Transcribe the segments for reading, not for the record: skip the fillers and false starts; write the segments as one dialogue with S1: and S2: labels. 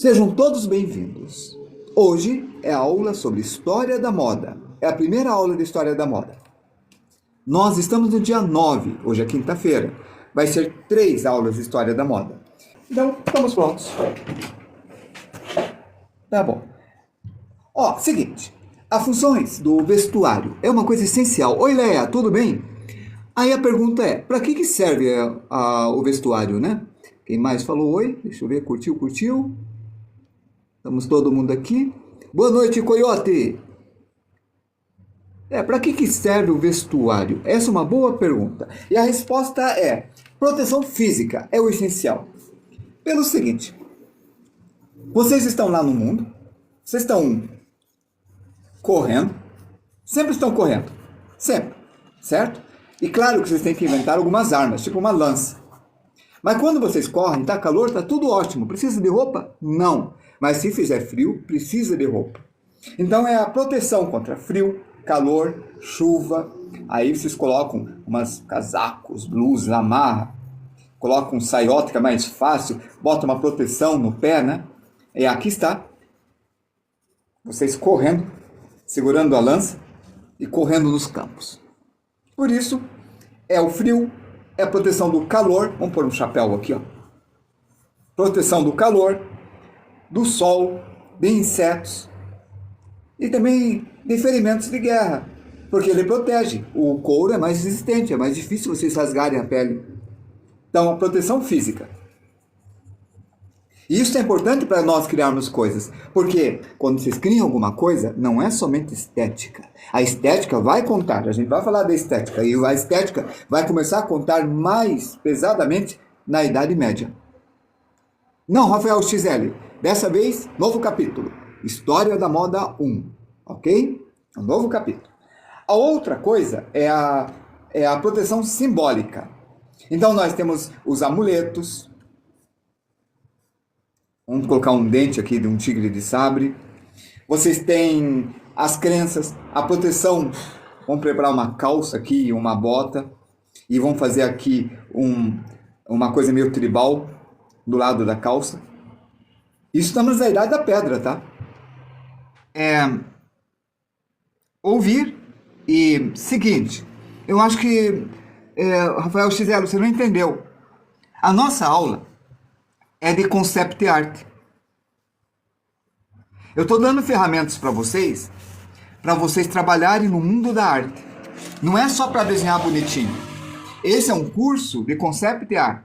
S1: Sejam todos bem-vindos. Hoje é a aula sobre História da Moda. É a primeira aula de História da Moda. Nós estamos no dia 9, hoje é quinta-feira. Vai ser 3 aulas de História da Moda. Então, estamos prontos. Tá bom. Seguinte. As funções do vestuário é uma coisa essencial. Oi, Leia, tudo bem? Aí a pergunta é, para que serve o vestuário, né? Quem mais falou oi? Deixa eu ver, curtiu? Estamos todo mundo aqui. Boa noite, Coyote! Para que serve o vestuário? Essa é uma boa pergunta. E a resposta é, proteção física é o essencial. Pelo seguinte, vocês estão lá no mundo, vocês estão correndo, sempre estão correndo, sempre, certo? E claro que vocês têm que inventar algumas armas, tipo uma lança. Mas quando vocês correm, tá calor, tá tudo ótimo. Precisa de roupa? Não. Mas se fizer frio, precisa de roupa. Então é a proteção contra frio, calor, chuva. Aí vocês colocam umas casacos, blusas, amarra, colocam um saiota que é mais fácil, bota uma proteção no pé, né? E aqui está. Vocês correndo, segurando a lança e correndo nos campos. Por isso, é o frio, é a proteção do calor. Vamos pôr um chapéu aqui, ó. Proteção do calor, do sol, de insetos e também de ferimentos de guerra, porque ele protege. O couro é mais resistente, é mais difícil vocês rasgarem a pele. Então, a proteção física. E isso é importante para nós criarmos coisas, porque quando vocês criam alguma coisa, não é somente estética. A estética vai contar, a gente vai falar da estética, e a estética vai começar a contar mais pesadamente na Idade Média. Não, Rafael XL, dessa vez, novo capítulo, História da Moda 1, ok? Um novo capítulo. A outra coisa é a proteção simbólica. Então nós temos os amuletos. Vamos colocar um dente aqui de um tigre de sabre. Vocês têm as crenças, a proteção. Vamos preparar uma calça aqui e uma bota. E vamos fazer aqui uma coisa meio tribal do lado da calça. Isso estamos na Idade da Pedra, tá? Ouvir e... Seguinte, eu acho que... Rafael XL, você não entendeu. A nossa aula é de concept art. Eu estou dando ferramentas para vocês trabalharem no mundo da arte. Não é só para desenhar bonitinho. Esse é um curso de concept art.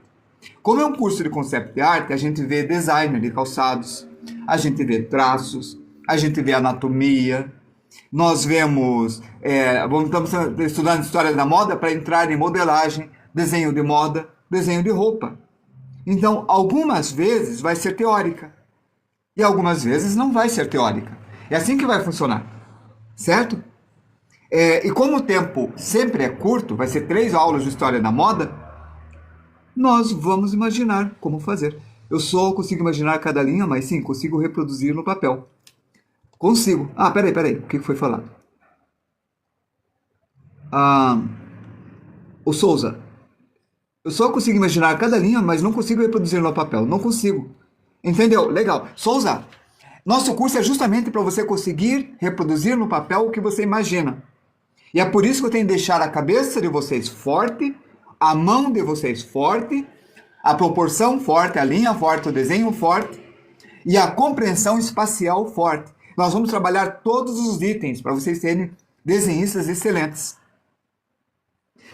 S1: Como é um curso de concept art, a gente vê design de calçados, a gente vê traços, a gente vê anatomia, nós vemos, estamos estudando história da moda para entrar em modelagem, desenho de moda, desenho de roupa. Então, algumas vezes vai ser teórica e algumas vezes não vai ser teórica. É assim que vai funcionar, certo? E como o tempo sempre é curto, vai ser 3 aulas de história da moda, nós vamos imaginar como fazer. Eu só consigo imaginar cada linha, mas sim, consigo reproduzir no papel. Consigo. Peraí, o que foi falado? O Souza. Eu só consigo imaginar cada linha, mas não consigo reproduzir no papel. Não consigo. Entendeu? Legal. Souza, nosso curso é justamente para você conseguir reproduzir no papel o que você imagina. E é por isso que eu tenho que deixar a cabeça de vocês forte, a mão de vocês forte, a proporção forte, a linha forte, o desenho forte e a compreensão espacial forte. Nós vamos trabalhar todos os itens para vocês serem desenhistas excelentes.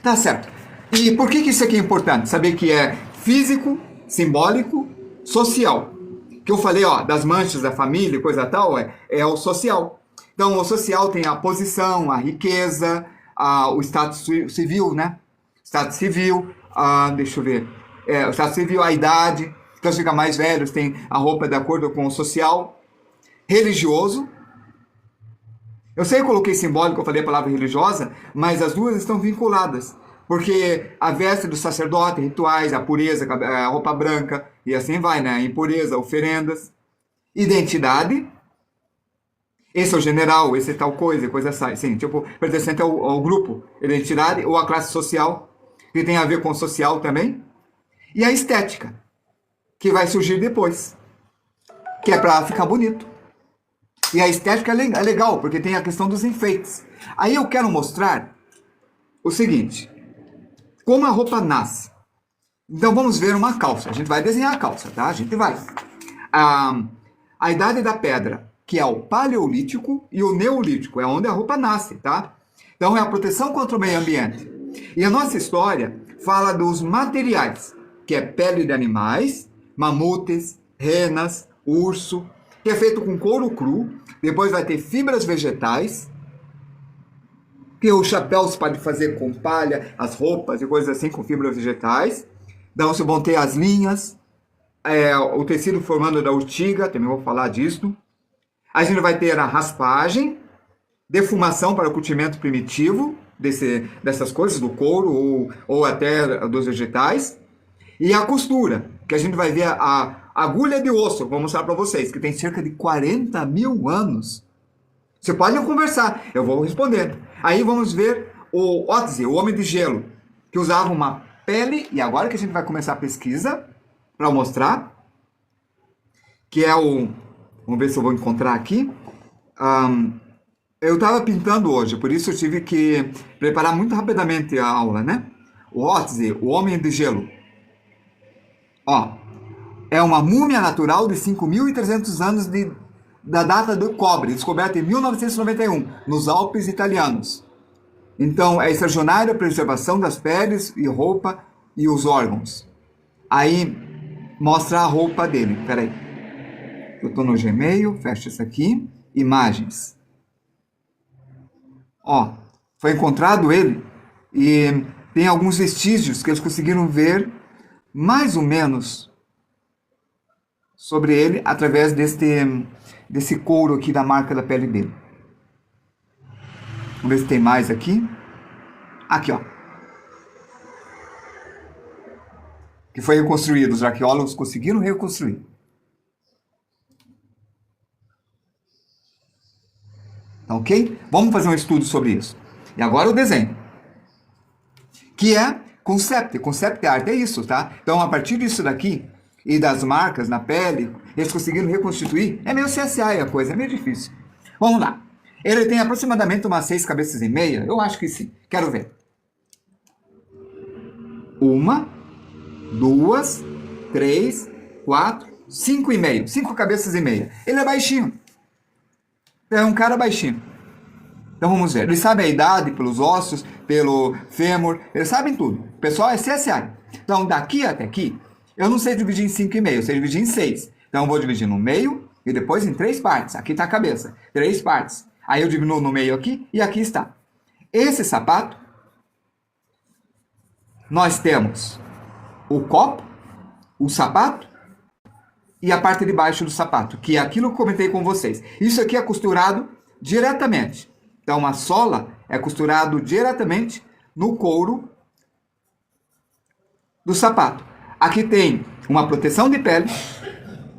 S1: Tá certo. E por que isso aqui é importante? Saber que é físico, simbólico, social. Que eu falei, das manchas da família, coisa tal, é o social. Então, o social tem a posição, a riqueza, o status civil, né? Status civil, deixa eu ver, o status civil, a idade. Então, os que ficam mais velhos tem a roupa de acordo com o social. Religioso. Eu sei que eu coloquei simbólico, eu falei a palavra religiosa, mas as duas estão vinculadas. Porque a veste do sacerdote, rituais, a pureza, a roupa branca, e assim vai, né? Impureza, oferendas. Identidade. Esse é o general, esse é tal coisa, coisa assim. Sim, tipo, pertencente ao grupo. Identidade ou a classe social, que tem a ver com o social também. E a estética, que vai surgir depois. que é para ficar bonito. E a estética é legal, porque tem a questão dos enfeites. Aí eu quero mostrar o seguinte, como a roupa nasce. Então vamos ver uma calça. A gente vai desenhar a calça, tá? A gente vai. A idade da pedra, que é o paleolítico, e o neolítico, é onde a roupa nasce, tá? Então é a proteção contra o meio ambiente. E a nossa história fala dos materiais, que é pele de animais, mamutes, renas, urso, que é feito com couro cru. Depois vai ter fibras vegetais, que o chapéu se pode fazer com palha, as roupas e coisas assim com fibras vegetais. Então se vão ter as linhas, o tecido formando da urtiga, também vou falar disso. A gente vai ter a raspagem, defumação para o curtimento primitivo dessas coisas, do couro ou até dos vegetais. E a costura, que a gente vai ver a agulha de osso, vou mostrar para vocês, que tem cerca de 40 mil anos. Você pode conversar, eu vou responder. Aí vamos ver o Otzi, o homem de gelo, que usava uma pele, e agora que a gente vai começar a pesquisa, para mostrar, que é o... Vamos ver se eu vou encontrar aqui. Eu estava pintando hoje, por isso eu tive que preparar muito rapidamente a aula, né? O Otzi, o homem de gelo. Ó, é uma múmia natural de 5.300 anos da data do cobre, descoberta em 1991, nos Alpes italianos. Então, é extraordinária a preservação das peles e roupa e os órgãos. Aí, mostra a roupa dele. Peraí. Eu estou no Gmail, fecha isso aqui. Imagens. Ó, foi encontrado ele e tem alguns vestígios que eles conseguiram ver mais ou menos sobre ele através desse couro aqui da marca da pele dele. Vamos ver se tem mais aqui. Aqui, ó. Que foi reconstruído. Os arqueólogos conseguiram reconstruir. Tá ok? Vamos fazer um estudo sobre isso. E agora o desenho. Que é concept. Concept art é isso, tá? Então, a partir disso daqui e das marcas na pele, eles conseguiram reconstituir. É meio CSI a coisa, é meio difícil. Vamos lá. Ele tem aproximadamente umas 6 cabeças e meia? Eu acho que sim. Quero ver. 1, 2, 3, 4, 5 e meio. 5 cabeças e meia. Ele é baixinho. É um cara baixinho. Então vamos ver. Eles sabem a idade pelos ossos, pelo fêmur. Eles sabem tudo. O pessoal é CSI. Então daqui até aqui, eu não sei dividir em 5,5. Eu sei dividir em 6. Então eu vou dividir no meio e depois em 3 partes. Aqui está a cabeça. 3 partes. Aí eu diminuo no meio aqui e aqui está. Esse sapato, nós temos o copo, o sapato e a parte de baixo do sapato, que é aquilo que eu comentei com vocês. Isso aqui é costurado diretamente. Então a sola é costurado diretamente no couro do sapato. Aqui tem uma proteção de pele,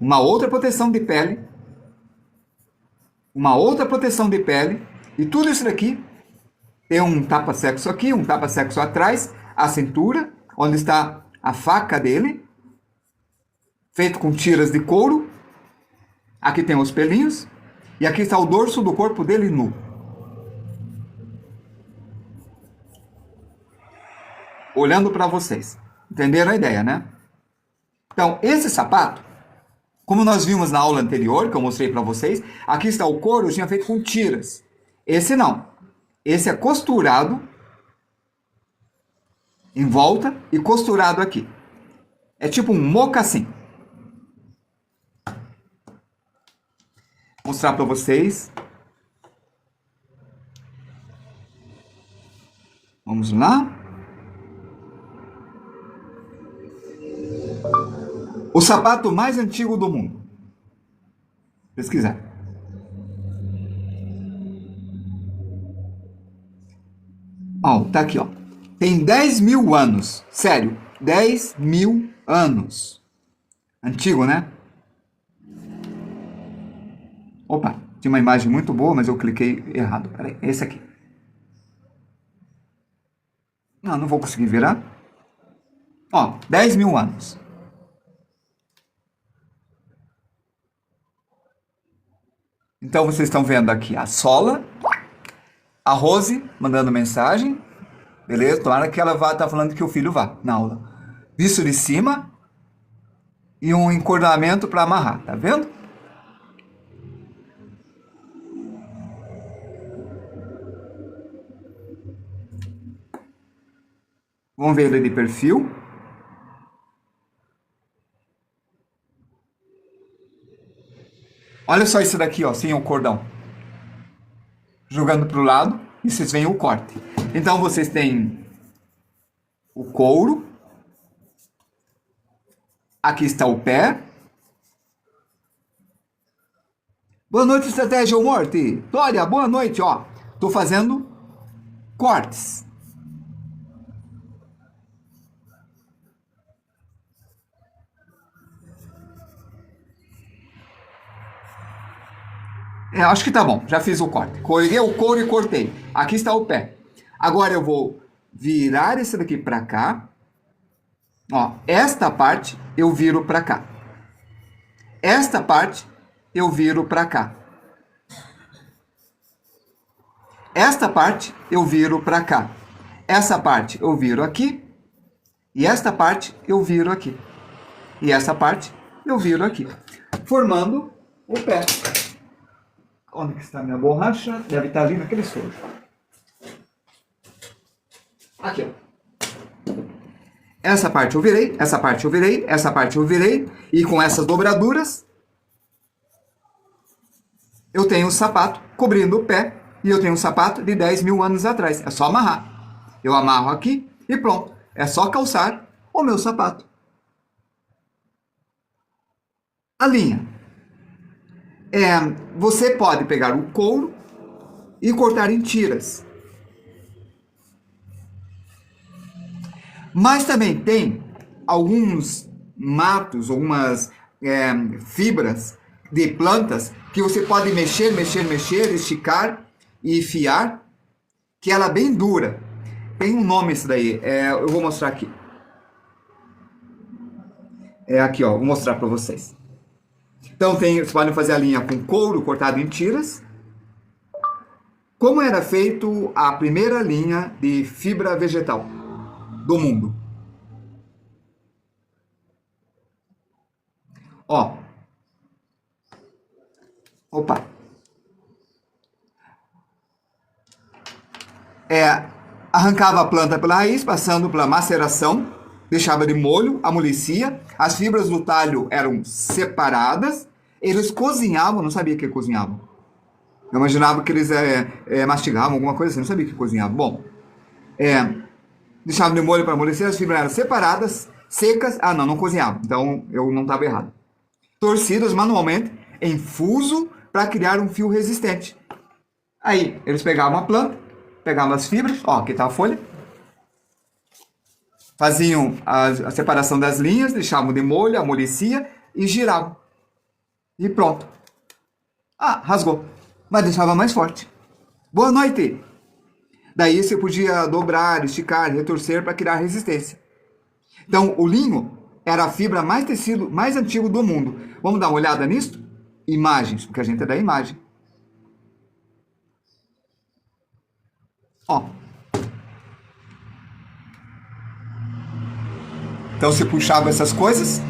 S1: uma outra proteção de pele, uma outra proteção de pele, e tudo isso daqui tem um tapa-sexo aqui, um tapa-sexo atrás, a cintura, onde está a faca dele, feito com tiras de couro. Aqui tem os pelinhos, e aqui está o dorso do corpo dele nu. Olhando para vocês. Entenderam a ideia, né? Então, esse sapato, como nós vimos na aula anterior, que eu mostrei para vocês, aqui está o couro, eu tinha feito com tiras. Esse não. Esse é costurado em volta e costurado aqui. É tipo um mocassim. Vou mostrar para vocês. Vamos lá. O sapato mais antigo do mundo. Pesquisar. Ó, tá aqui, ó. Tem 10 mil anos. Sério, 10 mil anos. Antigo, né? Opa, tinha uma imagem muito boa, mas eu cliquei errado. Peraí, esse aqui. Não vou conseguir virar. Ó, 10 mil anos. Então vocês estão vendo aqui a Sola, a Rose mandando mensagem, beleza? Tomara que ela vá estar falando que o filho vá na aula. Visto de cima e um encordoamento para amarrar, tá vendo? Vamos ver ele de perfil. Olha só isso daqui, ó, sem o cordão. Jogando para o lado e vocês veem o corte. Então vocês têm o couro. Aqui está o pé. Boa noite, Estratégia ou Morte. Glória, boa noite, ó. Tô fazendo cortes. Acho que tá bom, já fiz o corte. Correi o couro e cortei. Aqui está o pé. Agora eu vou virar esse daqui para cá. Ó, esta parte eu viro para cá. Esta parte eu viro para cá. Esta parte eu viro para cá. Essa parte eu viro aqui. E esta parte eu viro aqui. E essa parte eu viro aqui. Formando o pé. Onde que está minha borracha? Deve estar ali naquele estojo. Aqui, ó. Essa parte eu virei, essa parte eu virei, essa parte eu virei. E com essas dobraduras, eu tenho um sapato cobrindo o pé. E eu tenho um sapato de 10 mil anos atrás. É só amarrar. Eu amarro aqui e pronto. É só calçar o meu sapato. A linha. Você pode pegar o couro e cortar em tiras. Mas também tem alguns matos, algumas fibras de plantas que você pode mexer, esticar e fiar, que ela é bem dura. Tem um nome isso daí, eu vou mostrar aqui. Aqui, ó, vou mostrar para vocês. Então, vocês podem fazer a linha com couro cortado em tiras. Como era feito a primeira linha de fibra vegetal do mundo. Ó. Opa. Arrancava a planta pela raiz, passando pela maceração. Deixava de molho, amolecia, as fibras do talho eram separadas, eles cozinhavam, não sabia que cozinhavam. Eu imaginava que eles mastigavam alguma coisa assim, não sabia que cozinhavam. Bom, deixavam de molho para amolecer, as fibras eram separadas, secas, não cozinhavam, então eu não estava errado. Torcidas manualmente, em fuso, para criar um fio resistente. Aí, eles pegavam a planta, pegavam as fibras, ó, aqui está a folha, faziam a separação das linhas, deixavam de molho, amolecia e giravam. E pronto. Rasgou. Mas deixava mais forte. Boa noite. Daí você podia dobrar, esticar, retorcer para criar resistência. Então, o linho era a fibra tecido mais antigo do mundo. Vamos dar uma olhada nisso? Imagens, porque a gente é da imagem. Ó. Então você puxava essas coisas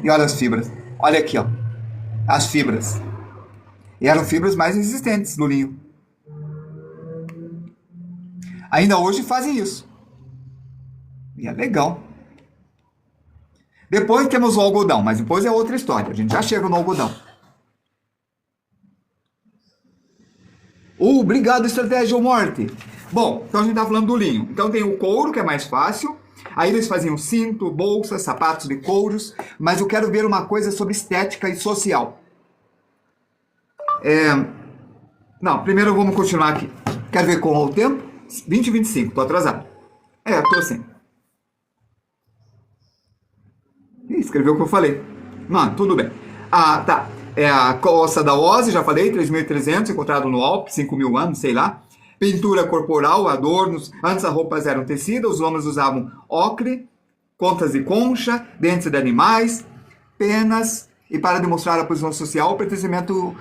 S1: e olha as fibras. Olha aqui, ó. As fibras. E eram fibras mais resistentes do linho. Ainda hoje fazem isso. E é legal. Depois temos o algodão, mas depois é outra história. A gente já chega no algodão. Obrigado, Estratégia ou Morte. Bom, então a gente está falando do linho. Então tem o couro, que é mais fácil. Aí eles faziam cinto, bolsas, sapatos de couros. Mas eu quero ver uma coisa sobre estética e social. Não, primeiro vamos continuar aqui. Quero ver com o tempo. 20 e 25, tô atrasado. Tô assim. Escreveu o que eu falei. Não, tudo bem. Tá. É a coça da Ozzy, já falei, 3.300, encontrado no Alpe, 5.000 anos, sei lá. Pintura corporal, adornos. Antes as roupas eram tecidas, os homens usavam ocre, contas de concha, dentes de animais, penas e para demonstrar a posição social, o pertencimento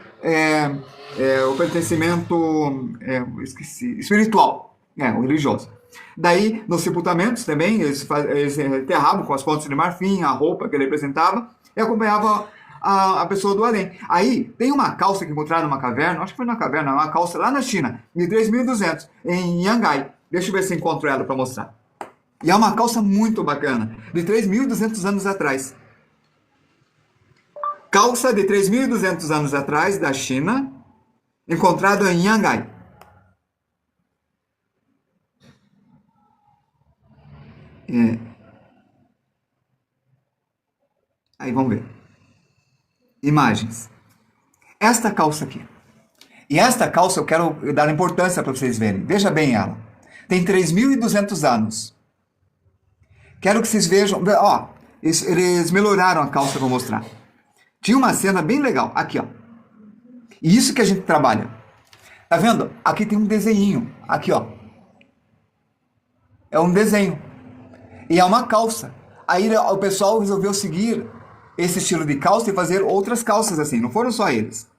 S1: espiritual, o religioso. Daí, nos sepultamentos também, eles enterravam com as pontas de marfim, a roupa que ele representava, e acompanhava a pessoa do além. Aí, tem uma calça que encontraram numa caverna, acho que foi numa caverna, uma calça lá na China, de 3.200, em Yangai. Deixa eu ver se encontro ela para mostrar. E é uma calça muito bacana, de 3.200 anos atrás. Calça de 3.200 anos atrás, da China, encontrada em Yangai. Aí vamos ver. Imagens. Esta calça aqui. E esta calça eu quero dar importância para vocês verem. Veja bem ela. Tem 3.200 anos. Quero que vocês vejam. Ó, eles melhoraram a calça, vou mostrar. Tinha uma cena bem legal. Aqui, ó. E isso que a gente trabalha. Tá vendo? Aqui tem um desenho. Aqui, ó. É um desenho. E é uma calça. Aí o pessoal resolveu seguir esse estilo de calça e fazer outras calças assim. Não foram só eles.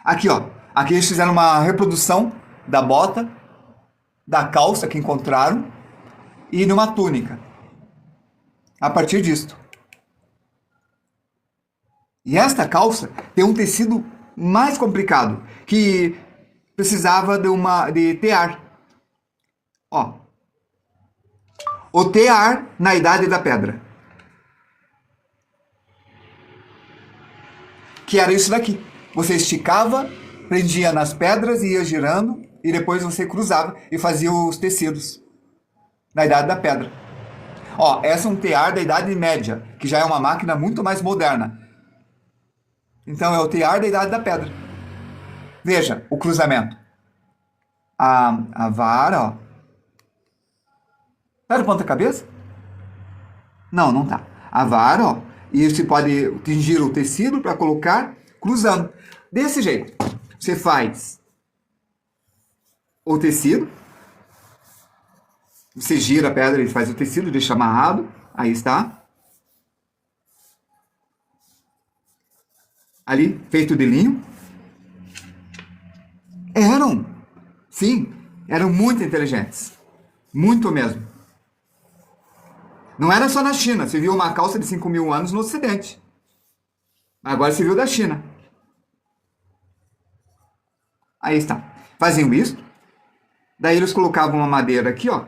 S1: Aqui, ó. Aqui eles fizeram uma reprodução da bota, da calça que encontraram e de uma túnica. A partir disto. E esta calça tem um tecido mais complicado, que precisava de tear. Ó. O tear na Idade da Pedra. Que era isso daqui. Você esticava, prendia nas pedras e ia girando, e depois você cruzava e fazia os tecidos. Na Idade da Pedra. Ó, essa é um tear da Idade Média, que já é uma máquina muito mais moderna. Então é o tear da Idade da Pedra. Veja o cruzamento. A vara, ó. Tá de ponta cabeça? Não, não tá. A vara, ó. E você pode tingir o tecido para colocar cruzando. Desse jeito. Você faz o tecido. Você gira a pedra e faz o tecido, deixa amarrado. Aí está. Ali, feito de linho. Eram muito inteligentes. Muito mesmo. Não era só na China. Você viu uma calça de 5.000 anos no Ocidente. Agora você viu da China. Aí está. Faziam isso. Daí eles colocavam uma madeira aqui, ó.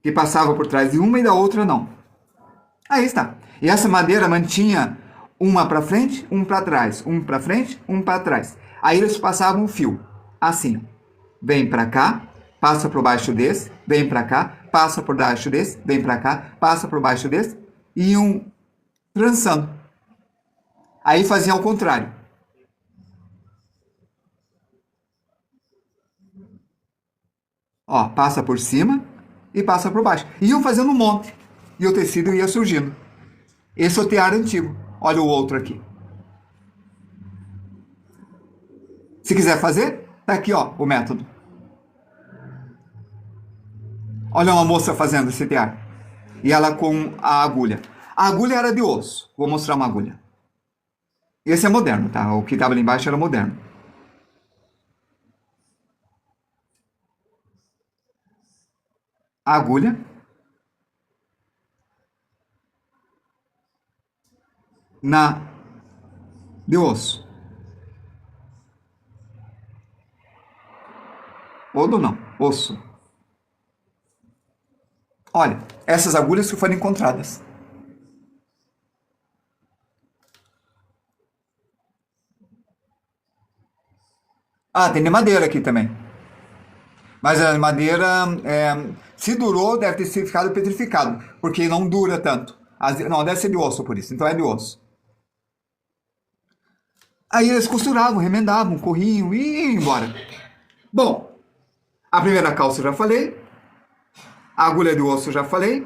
S1: Que passava por trás de uma e da outra não. Aí está. E essa madeira mantinha uma para frente, um para trás, um para frente, um para trás. Aí eles passavam um fio, assim. Vem para cá, passa por baixo desse, vem para cá, passa por baixo desse, vem para cá, passa por baixo desse, e iam trançando. Aí faziam ao contrário. Ó, passa por cima e passa por baixo. Iam fazendo um monte. E o tecido ia surgindo. Esse é o tear antigo. Olha o outro aqui. Se quiser fazer, tá aqui, ó, o método. Olha uma moça fazendo esse tear. E ela com a agulha. A agulha era de osso. Vou mostrar uma agulha. Esse é moderno, tá? O que estava ali embaixo era moderno. A agulha. De osso. Odo não, osso. Olha, essas agulhas que foram encontradas. Ah, tem de madeira aqui também. Mas a madeira, se durou, deve ter ficado petrificado, porque não dura tanto. Não, deve ser de osso por isso, então é de osso. Aí eles costuravam, remendavam, corriam e iam embora. Bom, a primeira calça eu já falei. A agulha de osso eu já falei.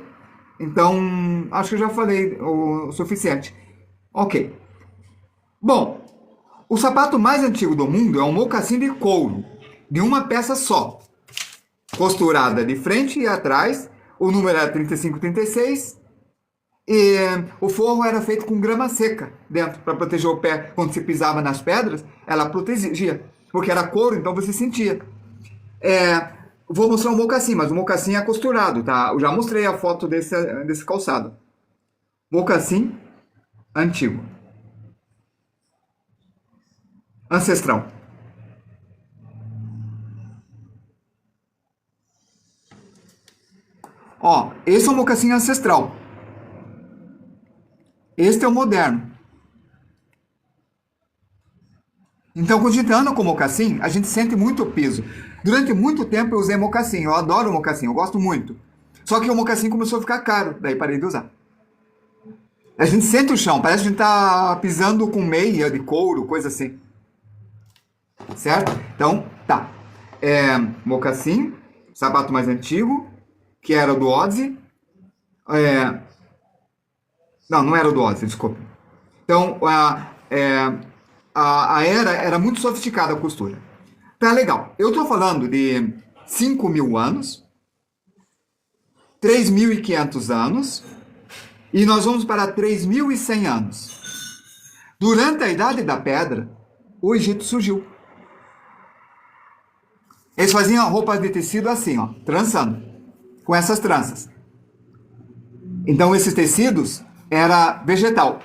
S1: Então, acho que eu já falei o suficiente. Ok. Bom, o sapato mais antigo do mundo é um mocassim de couro, de uma peça só, costurada de frente e atrás, o número era 35, 36, e o forro era feito com grama seca dentro, para proteger o pé quando se pisava nas pedras, ela protegia, porque era couro, então você sentia. Vou mostrar um mocassim, mas o mocassim é costurado, tá? Eu já mostrei a foto desse calçado. Mocassim antigo. Ancestral. Ó, esse é um mocassim ancestral. Este é o moderno. Então, quando a gente anda com mocassim, a gente sente muito o piso. Durante muito tempo eu usei mocassim, eu adoro mocassim, eu gosto muito. Só que o mocassim começou a ficar caro, daí parei de usar. A gente sente o chão, parece que a gente tá pisando com meia de couro, coisa assim. Certo? Então, tá. Mocassim, sapato mais antigo, que era o do Ozzy. Não, não era o do Ozzy, desculpa. Então, a era muito sofisticada a costura. Tá legal. Eu tô falando de 5.000 anos, 3.500 anos, e nós vamos para 3.100 anos. Durante a Idade da Pedra, o Egito surgiu. Eles faziam roupas de tecido assim, ó, trançando, com essas tranças. Então, esses tecidos era vegetal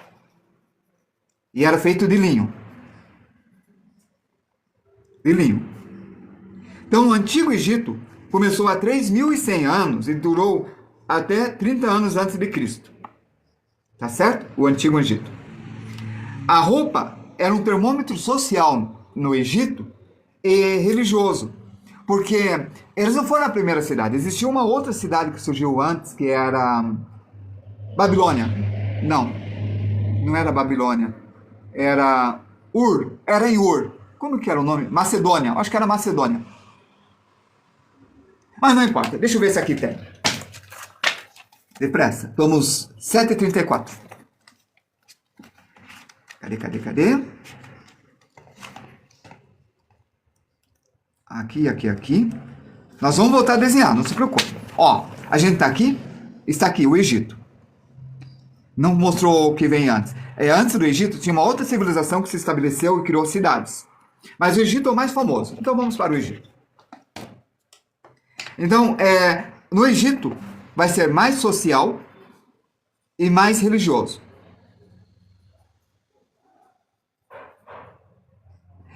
S1: e era feito de linho. De linho. Então, o Antigo Egito começou há 3.100 anos e durou até 30 anos antes de Cristo. Tá certo? O Antigo Egito. A roupa era um termômetro social no Egito e religioso, porque eles não foram a primeira cidade. Existia uma outra cidade que surgiu antes, que era Babilônia. Não, não era Babilônia. Era Ur. Era em Ur. Como que era o nome? Macedônia. Acho que era Macedônia. Mas não importa. Deixa eu ver se aqui tem. Depressa. Vamos 7h34. Cadê? Aqui. Nós vamos voltar a desenhar, não se preocupe. Ó, a gente tá aqui, está aqui, o Egito. Não mostrou o que vem antes. Antes do Egito, tinha uma outra civilização que se estabeleceu e criou cidades. Mas o Egito é o mais famoso. Então vamos para o Egito. Então, no Egito, vai ser mais social e mais religioso.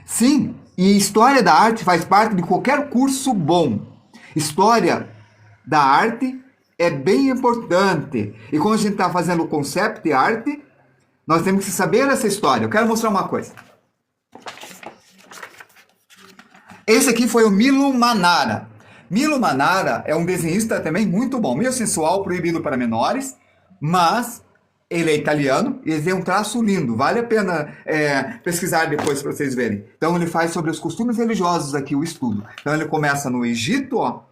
S1: Sim, e história da arte faz parte de qualquer curso bom. História da arte é bem importante. E quando a gente está fazendo o concept art, nós temos que saber essa história. Eu quero mostrar uma coisa. Esse aqui foi o Milo Manara. Milo Manara é um desenhista também muito bom. Meio sensual, proibido para menores, mas ele é italiano e ele tem um traço lindo. Vale a pena pesquisar depois para vocês verem. Então ele faz sobre os costumes religiosos aqui o estudo. Então ele começa no Egito, ó.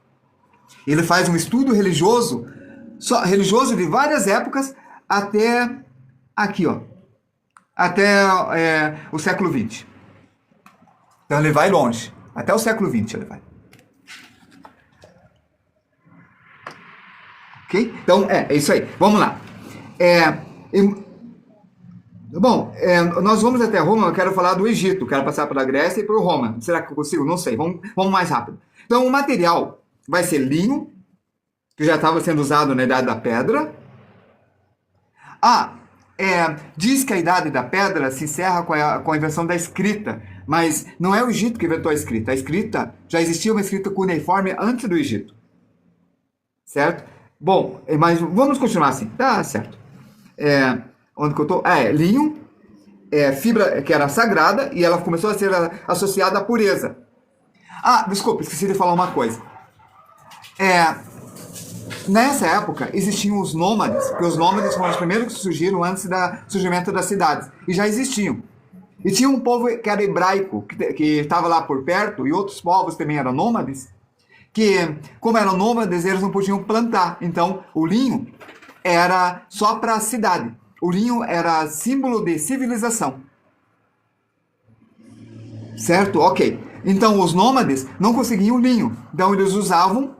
S1: Ele faz um estudo religioso de várias épocas até aqui, ó. Até o século XX. Então ele vai longe. Até o século XX ele vai. Ok? Então é isso aí. Vamos lá. Nós vamos até Roma, eu quero falar do Egito, quero passar pela Grécia e por Roma. Será que eu consigo? Não sei, vamos mais rápido. Então o material vai ser linho, que já estava sendo usado na Idade da Pedra. Diz que a Idade da Pedra se encerra com a invenção da escrita, mas não é o Egito que inventou a escrita. A escrita, já existia uma escrita cuneiforme antes do Egito. Certo? Bom, mas vamos continuar assim. Tá certo. Onde que eu tô? Linho, fibra que era sagrada e ela começou a ser associada à pureza. Desculpa, esqueci de falar uma coisa. Nessa época existiam os nômades, porque os nômades foram os primeiros que surgiram antes do surgimento das cidades, e já existiam. E tinha um povo que era hebraico, que estava lá por perto, e outros povos também eram nômades, que, como eram nômades, eles não podiam plantar. Então, o linho era só para a cidade. O linho era símbolo de civilização. Certo? Ok. Então, os nômades não conseguiam linho. Então, eles usavam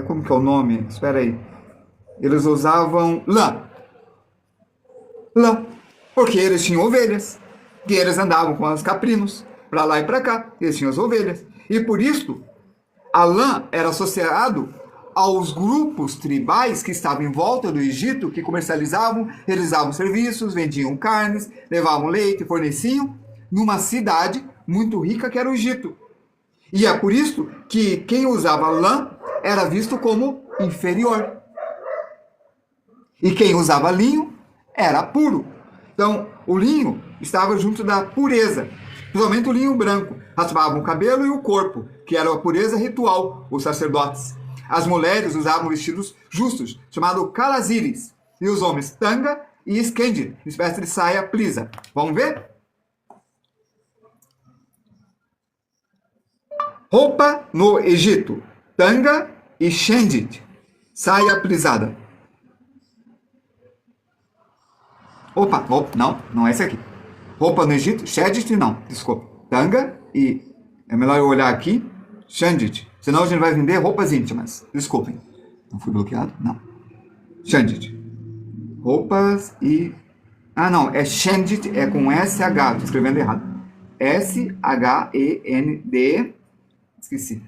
S1: como que é o nome? Espera aí. Eles usavam lã. Lã. Porque eles tinham ovelhas. E eles andavam com os caprinos para lá e para cá. Eles tinham as ovelhas. E por isso, a lã era associado aos grupos tribais que estavam em volta do Egito, que comercializavam, realizavam serviços, vendiam carnes, levavam leite, forneciam numa cidade muito rica que era o Egito. E é por isso que quem usava lã era visto como inferior. E quem usava linho era puro. Então, o linho estava junto da pureza. Principalmente o linho branco. Raspavam o cabelo e o corpo, que era a pureza ritual, os sacerdotes. As mulheres usavam vestidos justos, chamado calazires. E os homens, tanga e eskendi, espécie de saia plisa. Vamos ver? Roupa no Egito, tanga e shendit, saia plisada. Opa, não é esse aqui. Roupa no Egito, shendit não, desculpa. Tanga e, é melhor eu olhar aqui, shendit. Senão a gente vai vender roupas íntimas. Desculpem. Não fui bloqueado? Não. Shendit. Roupas e... Ah, não. É shendit, é com S-H. Estou escrevendo errado. S-H-E-N-D... Esqueci.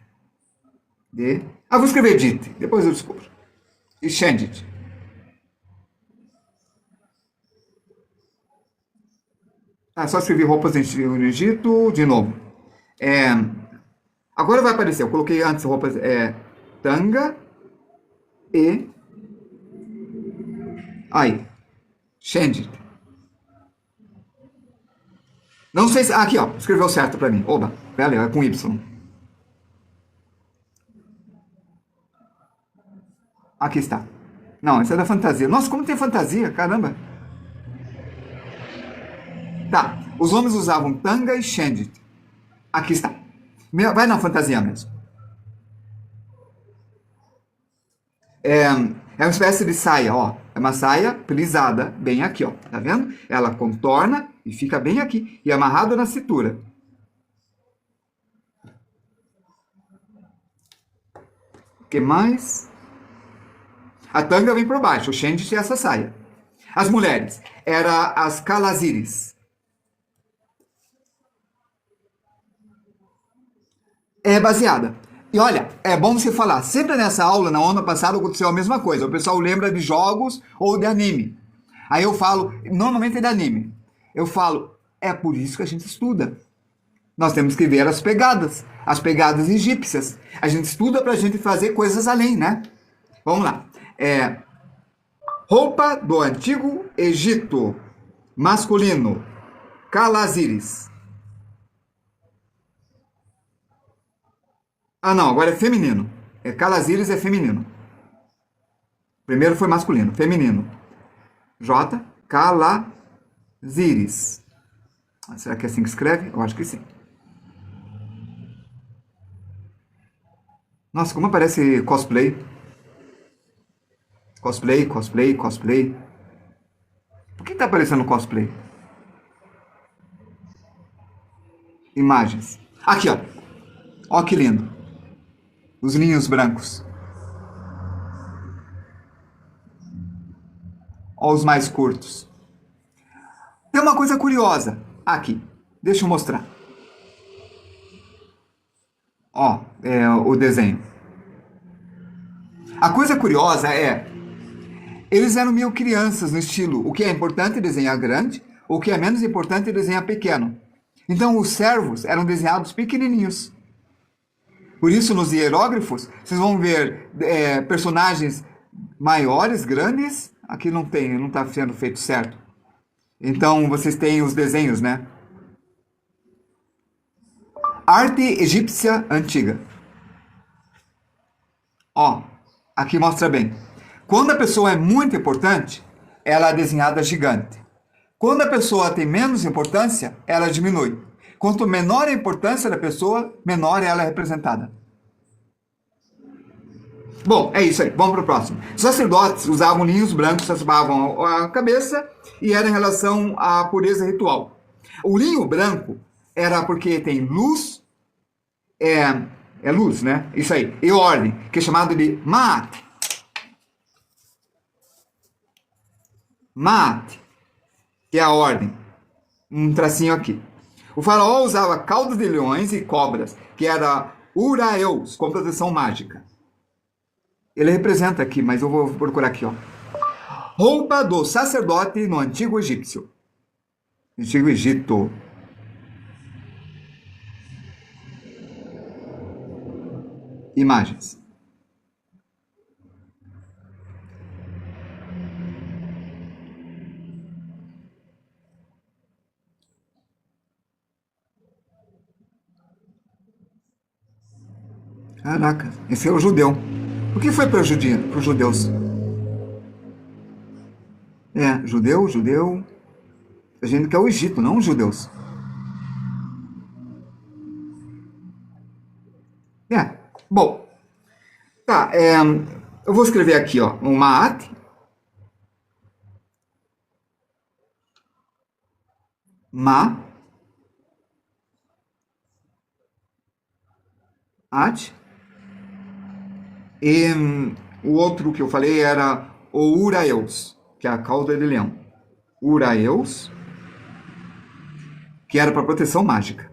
S1: D... Ah, vou escrever dit. Depois eu descubro. E shendit. Ah, só escrevi roupas no Egito. De novo. Agora vai aparecer, eu coloquei antes roupas, tanga e... Aí, shendit. Não sei se... Aqui, ó, escreveu certo pra mim. Oba, valeu, é com Y. Aqui está. Não, essa é da fantasia. Nossa, como tem fantasia, caramba. Tá, os homens usavam tanga e shendit. Aqui está. Vai na fantasia mesmo. É uma espécie de saia, ó. É uma saia plisada, bem aqui, ó. Tá vendo? Ela contorna e fica bem aqui. E amarrada na cintura. O que mais? A tanga vem por baixo. O shendit é essa saia. As mulheres. Era as calazires. É baseada. E olha, é bom você falar, sempre nessa aula, na onda passada, aconteceu a mesma coisa. O pessoal lembra de jogos ou de anime. Aí eu falo, normalmente é de anime. Eu falo, é por isso que a gente estuda. Nós temos que ver as pegadas egípcias. A gente estuda pra gente fazer coisas além, né? Vamos lá. Roupa do Antigo Egito. Masculino. Calazires. Ah, não, agora é feminino. Calazires é feminino. Primeiro foi masculino, feminino. J, calazires. Será que é assim que escreve? Eu acho que sim. Nossa, como aparece cosplay. Cosplay. Por que tá aparecendo cosplay? Imagens. Aqui, ó. Ó que lindo. Os linhos brancos. Ó os mais curtos. Tem uma coisa curiosa aqui. Deixa eu mostrar. Ó, o desenho. A coisa curiosa eles eram meio crianças no estilo, o que é importante é desenhar grande, o que é menos importante é desenhar pequeno. Então os servos eram desenhados pequenininhos. Por isso, nos hieróglifos, vocês vão ver personagens maiores, grandes. Aqui não tem, não está sendo feito certo. Então, vocês têm os desenhos, né? Arte egípcia antiga. Ó, aqui mostra bem. Quando a pessoa é muito importante, ela é desenhada gigante. Quando a pessoa tem menos importância, ela diminui. Quanto menor a importância da pessoa, menor ela é representada. Bom, é isso aí. Vamos para o próximo. Os sacerdotes usavam linhos brancos, raspavam a cabeça e era em relação à pureza ritual. O linho branco era porque tem luz, é luz, né? Isso aí. E ordem, que é chamado de Ma'at. Ma'at, que é a ordem. Um tracinho aqui. O faraó usava caudas de leões e cobras, que era Uraeus, com proteção mágica. Ele representa aqui, mas eu vou procurar aqui, ó. Roupa do sacerdote no Antigo Egípcio. Antigo Egito. Imagens. Caraca, esse é o judeu. O que foi para os judeus? Judeu. A gente quer o Egito, não os judeus. Bom. Tá, eu vou escrever aqui, ó, um Ma'at. Ma'at. E o outro que eu falei era o Uraeus, que é a cauda de leão. Uraeus, que era para proteção mágica.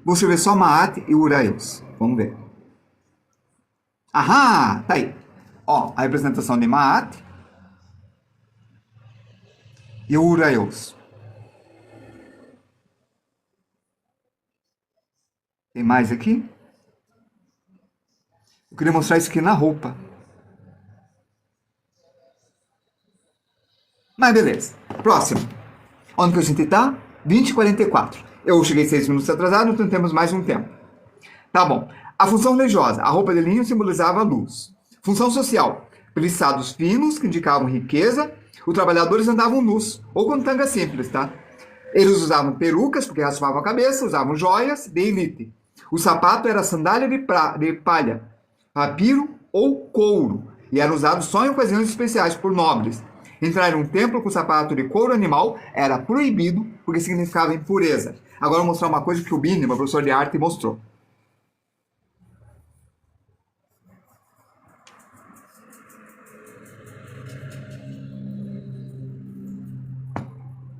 S1: Vou escrever só Ma'at e Uraeus. Vamos ver. Aham, tá aí. Ó, a representação de Ma'at e Uraeus. Tem mais aqui? Eu queria mostrar isso aqui na roupa. Mas beleza. Próximo. Onde que a gente tá? 20h44. Eu cheguei 6 minutos atrasado, então temos mais um tempo. Tá bom. A função religiosa. A roupa de linho simbolizava a luz. Função social. Peliçados finos, que indicavam riqueza. Os trabalhadores andavam nus, ou com tanga simples, tá? Eles usavam perucas, porque raspavam a cabeça, usavam joias de elite. O sapato era sandália de palha, papiro ou couro, e era usado só em ocasiões especiais por nobres. Entrar em um templo com sapato de couro animal era proibido, porque significava impureza. Agora eu vou mostrar uma coisa que o Bini, meu professor de arte, mostrou.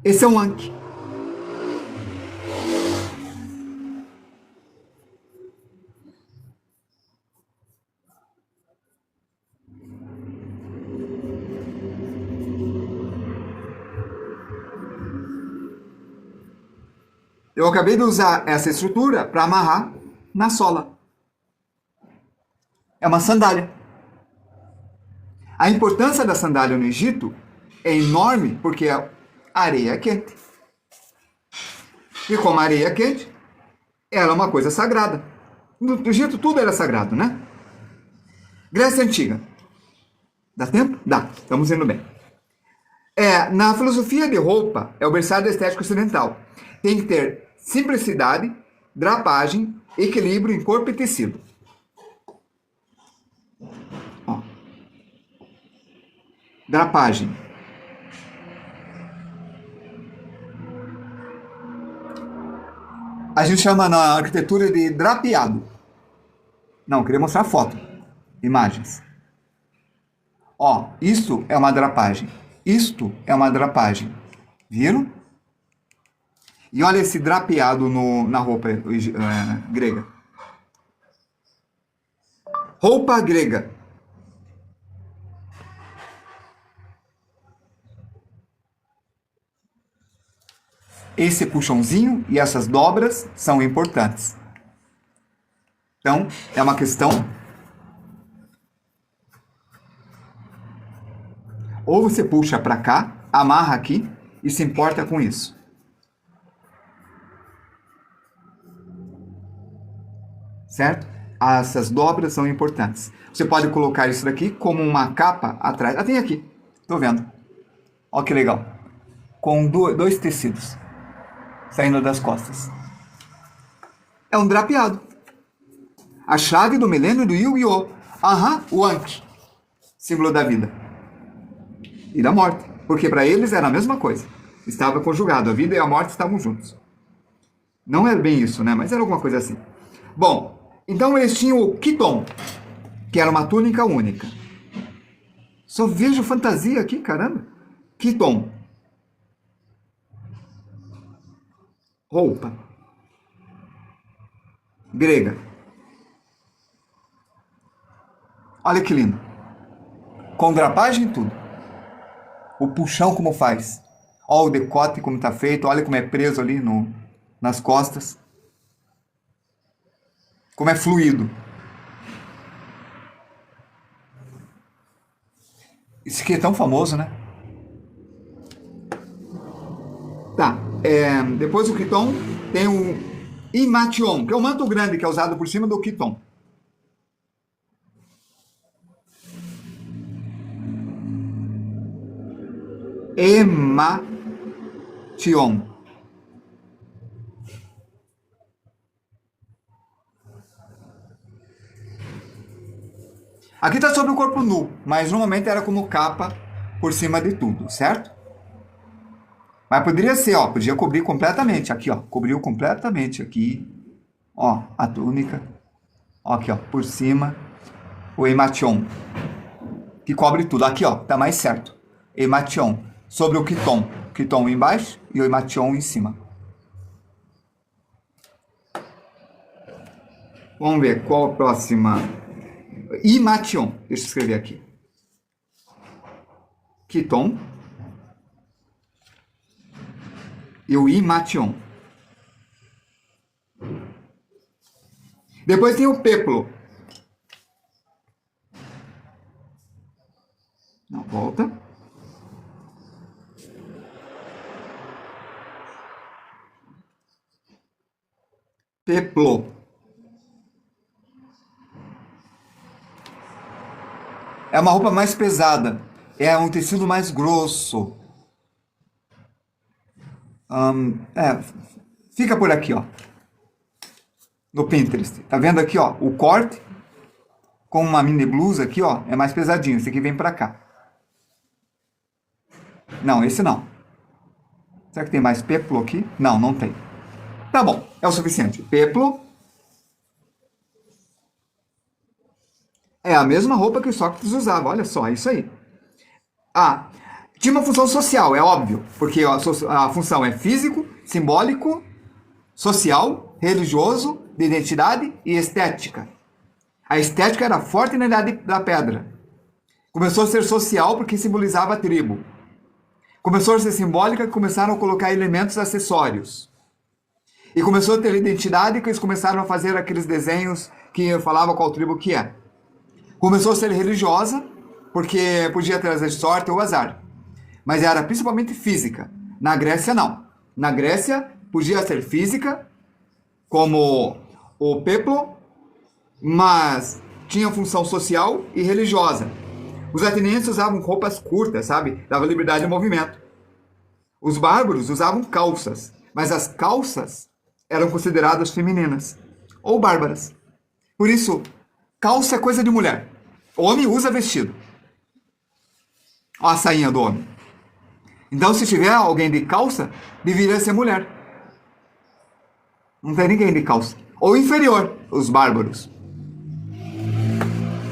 S1: Esse é um Ankh. Eu acabei de usar essa estrutura para amarrar na sola. É uma sandália. A importância da sandália no Egito é enorme porque a areia é quente. E como a areia é quente, ela é uma coisa sagrada. No Egito tudo era sagrado, né? Grécia Antiga. Dá tempo? Dá. Estamos indo bem. Na filosofia de roupa, é o berçário da estética ocidental. Tem que ter simplicidade, drapagem, equilíbrio em corpo e tecido. Ó. Drapagem. A gente chama na arquitetura de drapeado. Não, queria mostrar foto. Imagens. Ó, isso é uma drapagem. Isto é uma drapagem. Viram? E olha esse drapeado na roupa grega. Roupa grega. Esse puxãozinho e essas dobras são importantes. Então, é uma questão. Ou você puxa para cá, amarra aqui e se importa com isso. Certo? Essas dobras são importantes. Você pode colocar isso daqui como uma capa atrás. Tem aqui. Tô vendo. Ó que legal. Com dois tecidos saindo das costas. É um drapeado. A chave do milênio do Yu-Gi-Oh! Aham, o Ankh, símbolo da vida e da morte. Porque para eles era a mesma coisa. Estava conjugado, a vida e a morte estavam juntos. Não era bem isso, né? Mas era alguma coisa assim. Bom, então eles tinham o Kiton, que era uma túnica única. Só vejo fantasia aqui, caramba. Kiton. Roupa. Grega. Olha que lindo. Com drapagem e tudo. O puxão como faz. Olha o decote como está feito. Olha como é preso ali nas costas. Como é fluido. Isso aqui é tão famoso, né? Tá. Depois do Kiton tem o Imation, que é o manto grande que é usado por cima do Kiton. Emation. Aqui está sobre o corpo nu, mas normalmente era como capa por cima de tudo, certo? Mas poderia ser, ó, podia cobrir completamente, aqui, ó, cobriu completamente aqui, ó, a túnica, ó, aqui, ó, por cima, o Emation, que cobre tudo, aqui, ó, tá mais certo, Emation, sobre o Kiton embaixo e o Emation em cima. Vamos ver qual a próxima. Imation, deixa eu escrever aqui. Kiton e o Imation. Depois tem o peplo. Não, volta. Peplo. É uma roupa mais pesada. É um tecido mais grosso. Fica por aqui, ó. No Pinterest. Tá vendo aqui, ó? O corte com uma mini blusa aqui, ó. É mais pesadinho. Esse aqui vem pra cá. Não, esse não. Será que tem mais peplo aqui? Não, não tem. Tá bom. É o suficiente. Peplo. É a mesma roupa que o Sócrates usava. Olha só, é isso aí. Tinha uma função social, é óbvio. Porque a função é físico, simbólico, social, religioso, de identidade e estética. A estética era forte na Idade da Pedra. Começou a ser social porque simbolizava a tribo. Começou a ser simbólica porque começaram a colocar elementos acessórios. E começou a ter identidade que eles começaram a fazer aqueles desenhos que falavam qual tribo que é. Começou a ser religiosa porque podia trazer sorte ou azar. Mas era principalmente física. Na Grécia, não. Na Grécia, podia ser física, como o peplo, mas tinha função social e religiosa. Os atenienses usavam roupas curtas, sabe? Dava liberdade de movimento. Os bárbaros usavam calças, mas as calças eram consideradas femininas ou bárbaras. Por isso, calça é coisa de mulher. O homem usa vestido. Olha a sainha do homem. Então, se tiver alguém de calça, deveria ser mulher. Não tem ninguém de calça. Ou inferior, os bárbaros.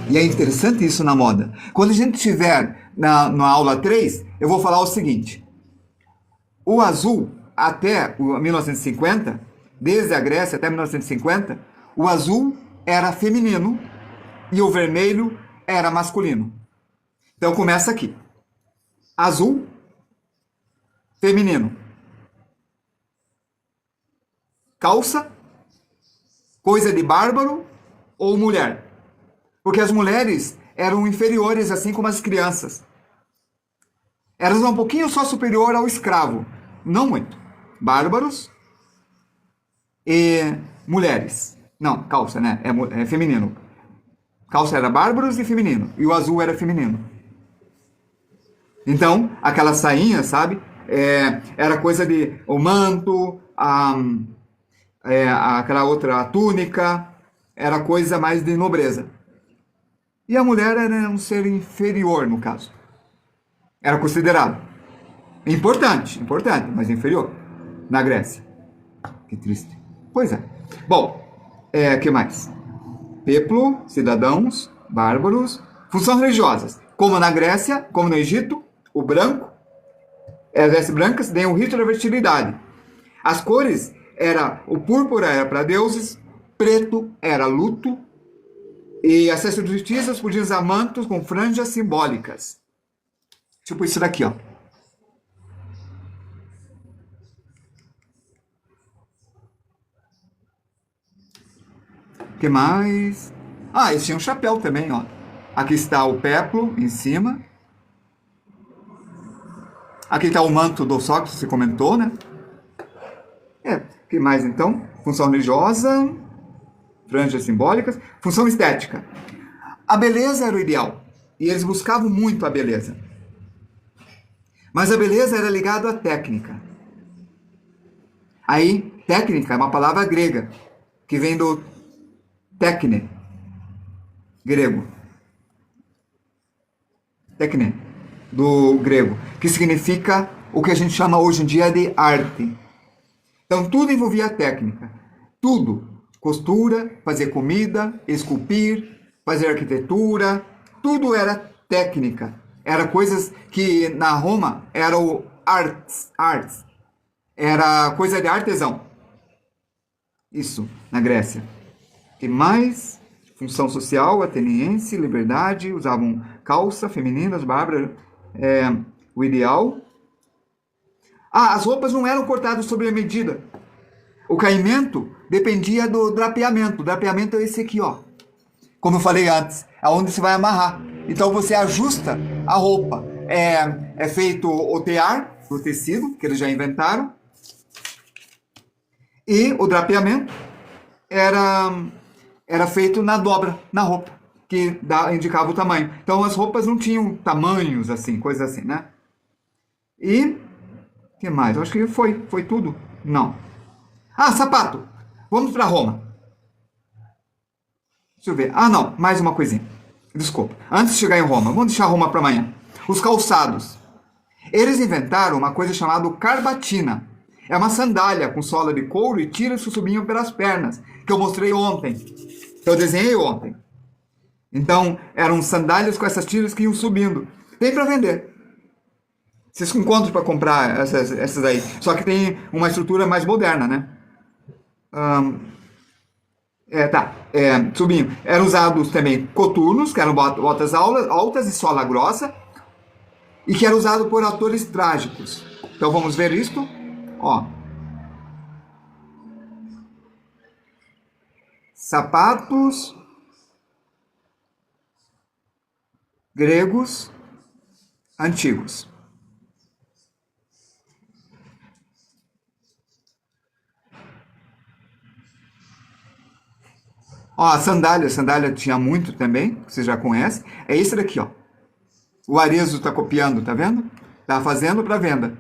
S1: E é interessante isso na moda. Quando a gente estiver na aula 3, eu vou falar o seguinte. O azul, até 1950, desde a Grécia até 1950, o azul era feminino e o vermelho era masculino. Então começa aqui. Azul, feminino. Calça, coisa de bárbaro ou mulher. Porque as mulheres eram inferiores, assim como as crianças. Elas eram um pouquinho só superior ao escravo. Não muito. Bárbaros e mulheres. Não, calça, né? É feminino. Calça era bárbaros e feminino. E o azul era feminino. Então, aquela sainha, sabe? Era coisa de o manto, aquela outra a túnica. Era coisa mais de nobreza. E a mulher era um ser inferior, no caso. Era considerado. Importante, mas inferior. Na Grécia. Que triste. Pois é. Bom, que mais? Peplo, cidadãos, bárbaros, funções religiosas. Como na Grécia, como no Egito, o branco, as vestes brancas, tem o rito da fertilidade. As cores o púrpura era para deuses, preto era luto, e as sacerdotisas podiam usar mantos com franjas simbólicas. Tipo isso daqui, ó. O que mais? Ah, eles tinham um chapéu também, ó. Aqui está o peplo em cima. Aqui está o manto do Sócrates, você comentou, né? O que mais então? Função religiosa, franjas simbólicas, função estética. A beleza era o ideal. E eles buscavam muito a beleza. Mas a beleza era ligada à técnica. Aí, técnica é uma palavra grega, que vem do técne, grego. Técne, do grego, que significa o que a gente chama hoje em dia de arte. Então, tudo envolvia técnica. Tudo. Costura, fazer comida, esculpir, fazer arquitetura. Tudo era técnica. Era coisas que na Roma eram artes. Era coisa de artesão. Isso, na Grécia. E mais? Função social, ateniense, liberdade, usavam calça, femininas, bárbaras, o ideal. As roupas não eram cortadas sob a medida. O caimento dependia do drapeamento. O drapeamento é esse aqui, ó. Como eu falei antes, é onde você vai amarrar. Então você ajusta a roupa. É feito o tear do tecido, que eles já inventaram. E o drapeamento era feito na dobra, na roupa, que indicava o tamanho. Então as roupas não tinham tamanhos assim, coisas assim, né? E o que mais? Eu acho que foi tudo. Não. Sapato. Vamos para Roma. Deixa eu ver. Não, mais uma coisinha. Desculpa. Antes de chegar em Roma, vamos deixar Roma para amanhã. Os calçados. Eles inventaram uma coisa chamada carbatina. É uma sandália com sola de couro e tiras que subiam pelas pernas, que eu mostrei ontem. Que eu desenhei ontem. Então, eram sandálias com essas tiras que iam subindo. Tem para vender. Vocês encontram para comprar essas aí. Só que tem uma estrutura mais moderna, né? Subindo. Eram usados também coturnos, que eram botas altas e sola grossa, e que era usado por atores trágicos. Então vamos ver isto. Ó. Sapatos gregos antigos. A sandália tinha muito também, que você já conhece. É esse daqui, ó. O Arezzo está copiando, tá vendo? Tá fazendo para venda.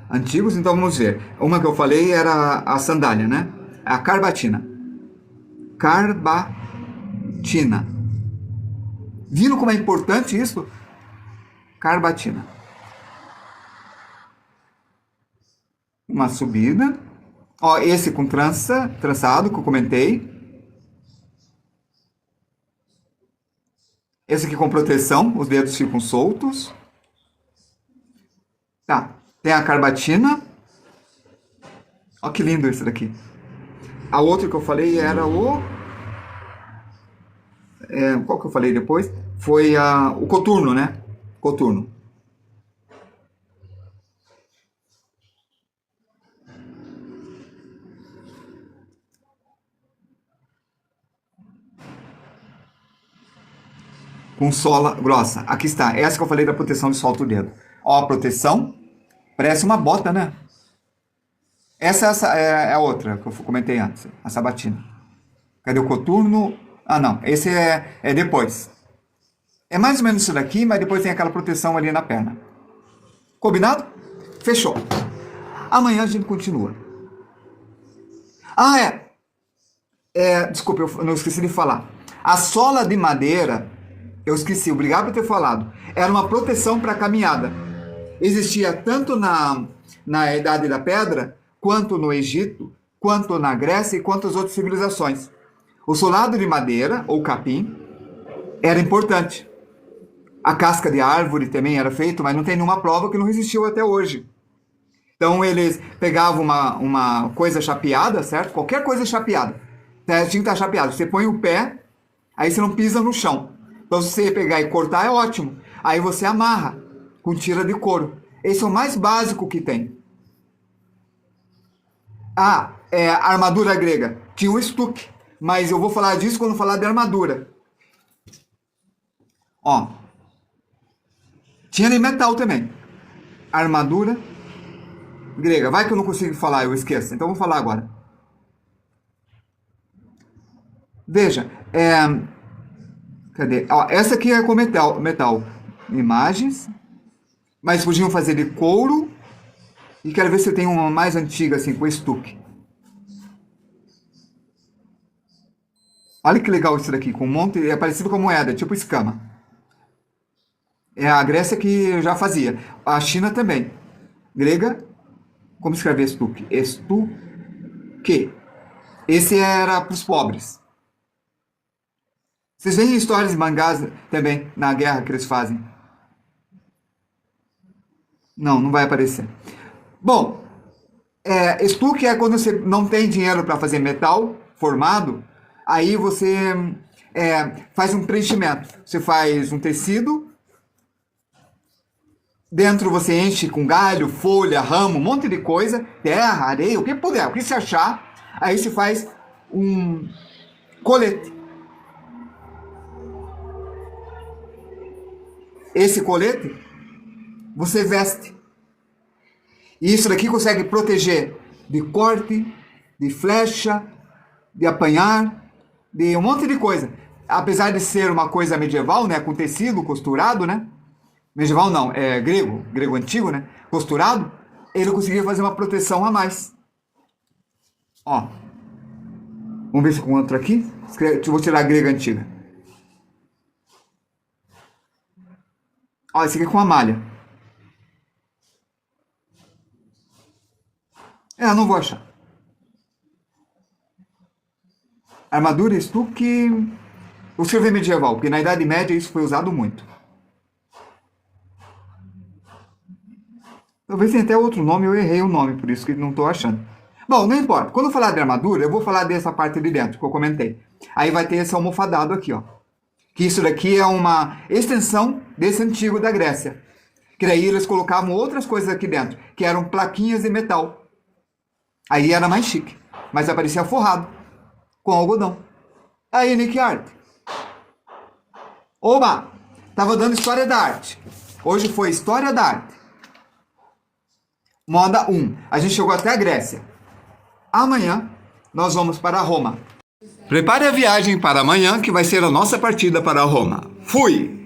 S1: Antigos, então vamos ver. Uma que eu falei era a sandália, né? A carbatina. Carbatina. Viram como é importante isso? Carbatina. Uma subida. Esse com trançado que eu comentei. Esse aqui com proteção, os dedos ficam soltos. Tá, tem a carbatina. Olha que lindo esse daqui. A outra que eu falei era qual que eu falei depois? Foi o coturno, né? Coturno. Com sola grossa. Aqui está. Essa que eu falei da proteção de solta o dedo. A proteção. Parece uma bota, né? Essa é a outra que eu comentei antes. A sabatina. Cadê o coturno? Não. Esse é depois. É mais ou menos isso daqui, mas depois tem aquela proteção ali na perna. Combinado? Fechou. Amanhã a gente continua. Desculpa, eu não esqueci de falar. A sola de madeira, eu esqueci, obrigado por ter falado, era uma proteção para a caminhada. Existia tanto na Idade da Pedra, quanto no Egito, quanto na Grécia e quanto as outras civilizações. O solado de madeira, ou capim, era importante. A casca de árvore também era feito, mas não tem nenhuma prova que não resistiu até hoje. Então eles pegavam uma coisa chapeada, certo? Qualquer coisa chapeada. Tinha que estar chapeado. Você põe o pé, aí você não pisa no chão. Então se você pegar e cortar é ótimo. Aí você amarra com tira de couro. Esse é o mais básico que tem. A armadura grega. Tinha o estuque. Mas eu vou falar disso quando falar de armadura. Ó. Tinha de metal também. Armadura grega. Vai que eu não consigo falar, eu esqueço. Então eu vou falar agora. Veja. Cadê? Ó, essa aqui é com metal. Imagens. Mas podiam fazer de couro. E quero ver se eu tenho uma mais antiga, assim, com estuque. Olha que legal isso daqui, com um monte, é parecido com moeda, tipo escama. É a Grécia que já fazia. A China também. Grega, como escrever estuque? Estuque. Esse era para os pobres. Vocês veem histórias de mangás também, na guerra que eles fazem. Não vai aparecer. Bom, estuque é quando você não tem dinheiro para fazer metal formado, aí você faz um preenchimento. Você faz um tecido, dentro você enche com galho, folha, ramo, um monte de coisa, terra, areia, o que puder, o que se achar, aí se faz um colete. Esse colete, você veste. E isso daqui consegue proteger de corte, de flecha, de apanhar, de um monte de coisa. Apesar de ser uma coisa medieval, né, com tecido costurado, né? Medieval não, é grego antigo, né? Costurado, ele conseguia fazer uma proteção a mais. Ó. Vamos ver se com outro aqui. Eu vou tirar a grega antiga. Ó, esse aqui é com a malha. Não vou achar. Armadura, estuque. Vou escrever medieval, porque na Idade Média isso foi usado muito. Talvez tenha até outro nome, eu errei o nome, por isso que não estou achando. Bom, não importa. Quando eu falar de armadura, eu vou falar dessa parte de dentro que eu comentei. Aí vai ter esse almofadado aqui, ó. Que isso daqui é uma extensão desse antigo da Grécia. Que daí eles colocavam outras coisas aqui dentro, que eram plaquinhas de metal. Aí era mais chique, mas aparecia forrado, com algodão. Aí, Nick Art. Oba! Tava dando História da Arte. Hoje foi História da Arte. Moda 1. A gente chegou até a Grécia. Amanhã, nós vamos para Roma. Prepare a viagem para amanhã, que vai ser a nossa partida para Roma. Fui!